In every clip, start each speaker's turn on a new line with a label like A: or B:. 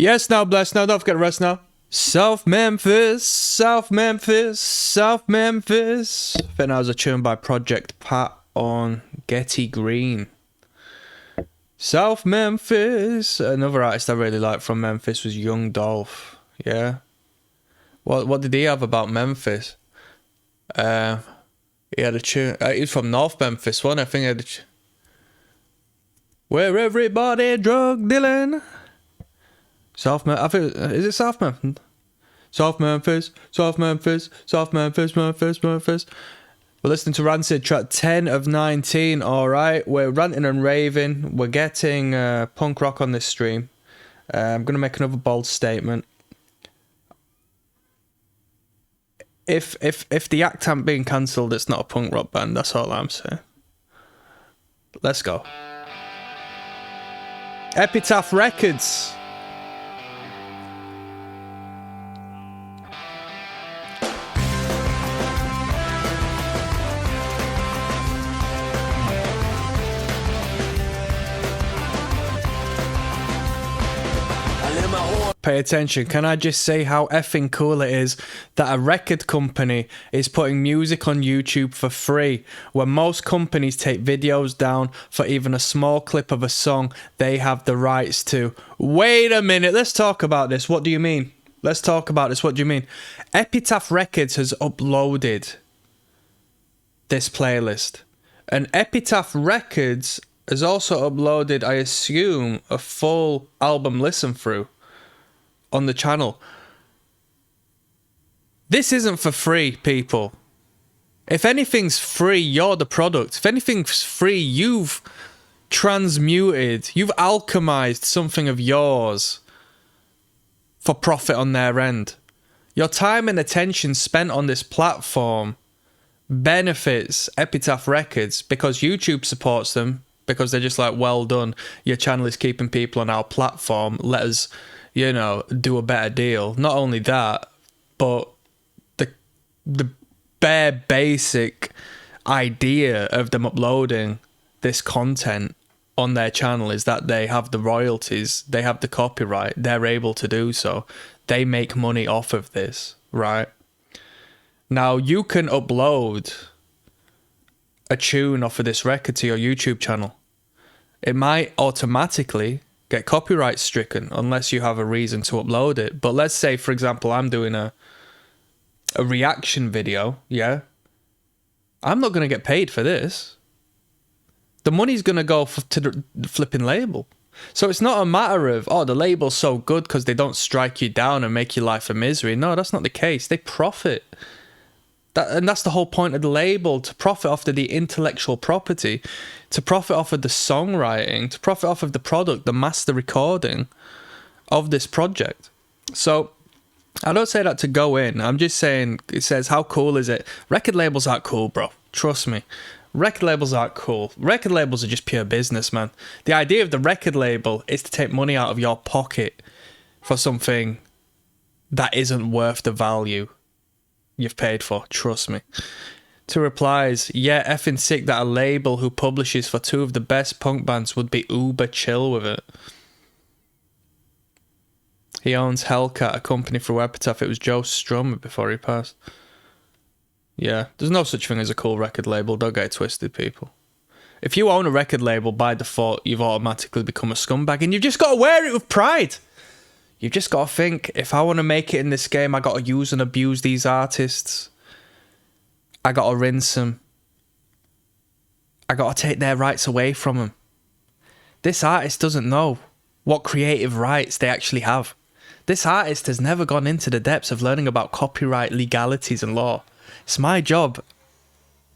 A: Yes, now, bless now. Don't forget to rest now. South Memphis, South Memphis, South Memphis. I think that was a tune by Project Pat on Getty Green. South Memphis. Another artist I really liked from Memphis was Young Dolph. Yeah. What did he have about Memphis? He had a tune. He's from North Memphis, wasn't he? I think he had a tune. Where everybody drug dealing. South Memphis. I think, is it South Memphis? South Memphis, South Memphis, South Memphis, Memphis, Memphis. We're listening to Rancid, track 10 of 19. Alright, we're ranting and raving. We're getting punk rock on this stream. I'm going to make another bold statement. If the act ain't being cancelled, it's not a punk rock band. That's all I'm saying. Let's go. Epitaph Records. Pay attention. Can I just say how effing cool it is that a record company is putting music on YouTube for free when most companies take videos down for even a small clip of a song they have the rights to? Wait a minute, let's talk about this. What do you mean? Let's talk about this. What do you mean? Epitaph Records has uploaded this playlist, and Epitaph Records has also uploaded, I assume, a full album listen through on the channel. This isn't for free, people. If anything's free, you're the product. If anything's free, you've transmuted, you've alchemized something of yours for profit on their end. Your time and attention spent on this platform benefits Epitaph Records because YouTube supports them, because they're just like, well done, your channel is keeping people on our platform, let us, you know, do a better deal. Not only that, but the bare basic idea of them uploading this content on their channel is that they have the royalties, they have the copyright, they're able to do so. They make money off of this, right? Now, you can upload a tune off of this record to your YouTube channel. It might automatically get copyright stricken unless you have a reason to upload it. But let's say, for example, I'm doing a reaction video, yeah? I'm not going to get paid for this. The money's going to go to the flipping label. So it's not a matter of, oh, the label's so good because they don't strike you down and make your life a misery. No, that's not the case. They profit. And that's the whole point of the label, to profit off of the intellectual property, to profit off of the songwriting, to profit off of the product, the master recording of this project. So I don't say that to go in. I'm just saying, it says, how cool is it? Record labels aren't cool, bro. Trust me. Record labels aren't cool. Record labels are just pure business, man. The idea of the record label is to take money out of your pocket for something that isn't worth the value you've paid for. Trust me. Two replies. Yeah, effing sick that a label who publishes for two of the best punk bands would be uber chill with it. He owns Hellcat, a company through Epitaph. It was Joe Strummer before he passed. Yeah, there's no such thing as a cool record label. Don't get it twisted, people. If you own a record label, by default, you've automatically become a scumbag, and you've just got to wear it with pride. You've just got to think, if I want to make it in this game, I got to use and abuse these artists. I got to rinse them. I got to take their rights away from them. This artist doesn't know what creative rights they actually have. This artist has never gone into the depths of learning about copyright, legalities and law. It's my job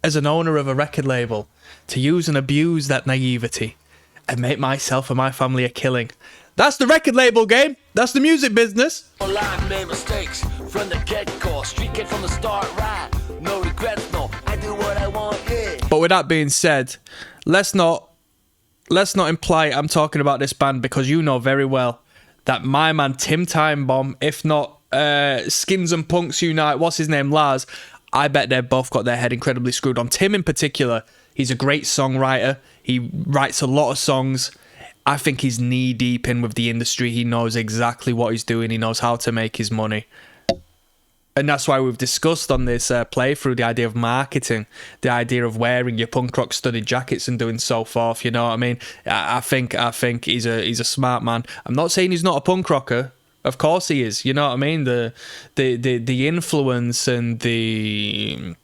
A: as an owner of a record label to use and abuse that naivety and make myself and my family a killing. That's the record label game. That's the music business.
B: Online made mistakes from the get-go. Street kid from the start, right? No regrets, no. I do what I want, yeah.
A: But with that being said, let's not imply I'm talking about this band, because you know very well that my man Tim Timebomb, if not Skins and Punks Unite, what's his name, Lars, I bet they've both got their head incredibly screwed on. Tim in particular, he's a great songwriter. He writes a lot of songs. I think he's knee deep in with the industry. He knows exactly what he's doing. He knows how to make his money. And that's why we've discussed on this playthrough the idea of marketing, the idea of wearing your punk rock studded jackets and doing so forth. You know what I mean? I think he's a smart man. I'm not saying he's not a punk rocker. Of course he is. You know what I mean? The influence and the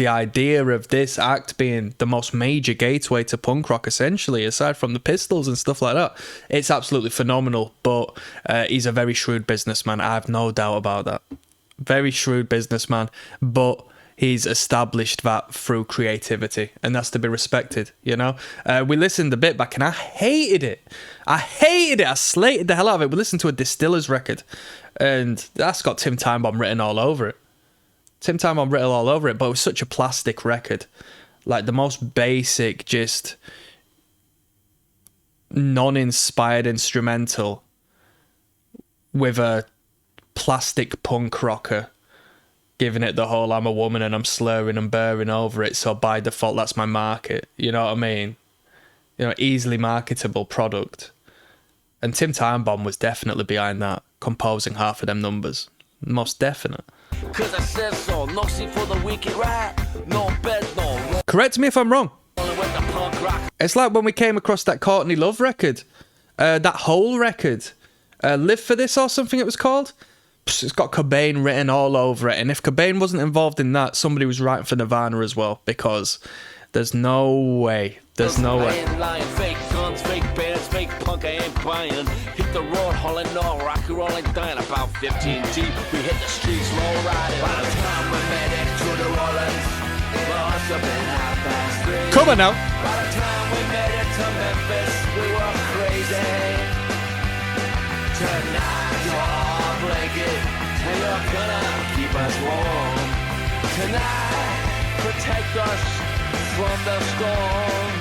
A: idea of this act being the most major gateway to punk rock, essentially, aside from the Pistols and stuff like that, it's absolutely phenomenal. But he's a very shrewd businessman. I have no doubt about that. Very shrewd businessman, but he's established that through creativity, and that's to be respected, you know? We listened a bit back, and I hated it. I slated the hell out of it. We listened to a Distillers record, and that's got Tim Time Bomb written all over it. But it was such a plastic record. Like the most basic, just non-inspired instrumental with a plastic punk rocker giving it the whole I'm a woman and I'm slurring and burring over it, so by default that's my market. You know what I mean? You know, easily marketable product. And Tim Time Bomb was definitely behind that, composing half of them numbers. Most definite.
B: Cause I said so, no seat for the wicked ride, no bed, no.
A: Correct me if I'm wrong. It's like when we came across that Courtney Love record, that whole record, Live for This or something it was called. It's got Cobain written all over it, and if Cobain wasn't involved in that, somebody was writing for Nirvana as well, because there's no way.
B: Lying, fake guns, fake bands, fake punk, I ain't buying. Hit the road, hauling all, rock and rolling, dying about 15 deep. We hit the streets, low riding. By the time we made it to New Orleans, must have been 3:30.
A: Come on now.
B: By the time we made it to Memphis, we were crazy. Tonight, your blanket, and you're gonna keep us warm. Tonight, protect us from the storm.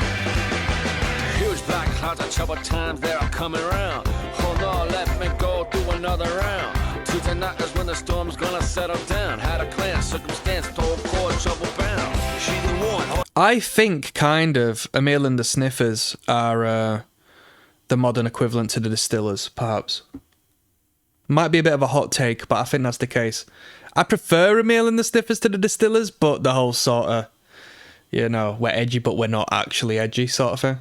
B: Huge black clouds of troubled times, they are coming around. Hold on, let me go through another round. Tuesday night is when the storm's gonna settle down. Had a clan, circumstance, told core, trouble bound. She the one.
A: I think kind of Emil and the Sniffers are the modern equivalent to the Distillers, perhaps. Might be a bit of a hot take, but I think that's the case. I prefer Emil and the Sniffers to the Distillers, but the whole sort of, you know, we're edgy but we're not actually edgy sort of thing.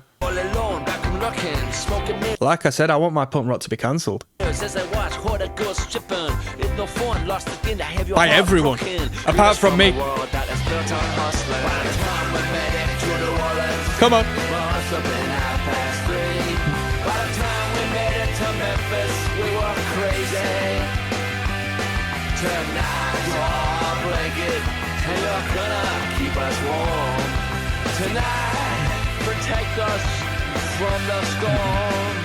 A: Like I said, I want my punk rock to be cancelled. By everyone, apart from me. Come on.
B: Tonight, protect us from the storm.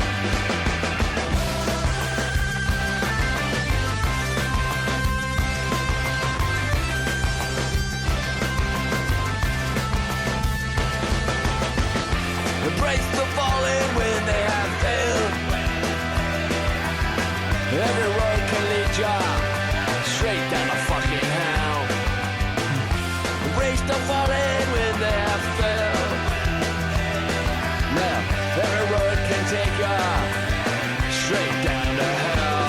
B: Embrace the fallen when they have failed. Every road can lead ya straight down the fucking hell. Embrace the fallen when they have failed. Now, every road can take ya straight down to hell.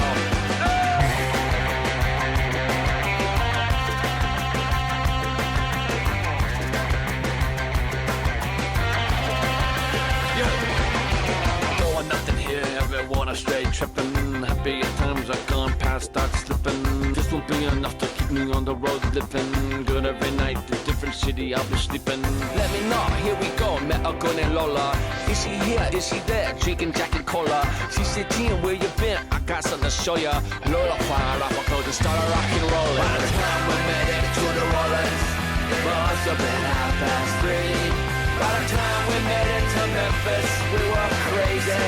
B: Going nothing here, everyone are straight tripping. Happy times are gone past, start slipping. This won't be enough to keep me on the road living. Good every night, a different city, I'll be sleeping. Let me know, here we go, met a gun and Lola. Is she here, is she there, drinking Jack and Cola? She said, Teen, where you been? I got something to show ya. Lola fired off a clothes and started rocking and rolling. By the time we made it to New Orleans, it must have been 3:30. By the time we made it to Memphis, we were crazy.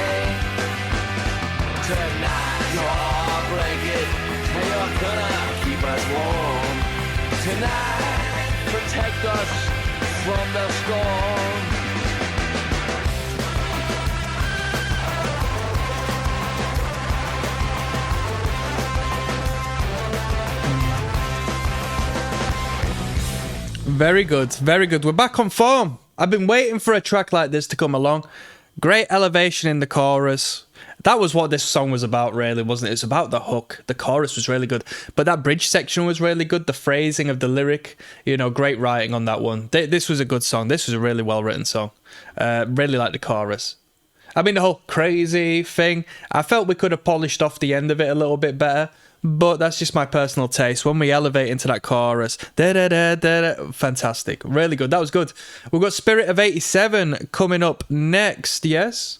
B: Tonight, your blanket, and you're gonna keep us warm. Tonight, protect us from the storm.
A: Very good, very good. We're back on form. I've been waiting for a track like this to come along. Great elevation in the chorus. That was what this song was about, really, wasn't it? It's about the hook. The chorus was really good. But that bridge section was really good. The phrasing of the lyric, great writing on that one. This was a good song. This was a really well-written song. Really like the chorus. I mean, the whole crazy thing, I felt we could have polished off the end of it a little bit better. But that's just my personal taste. When we elevate into that chorus, fantastic. Really good. That was good. We've got Spirit of 87 coming up next, yes?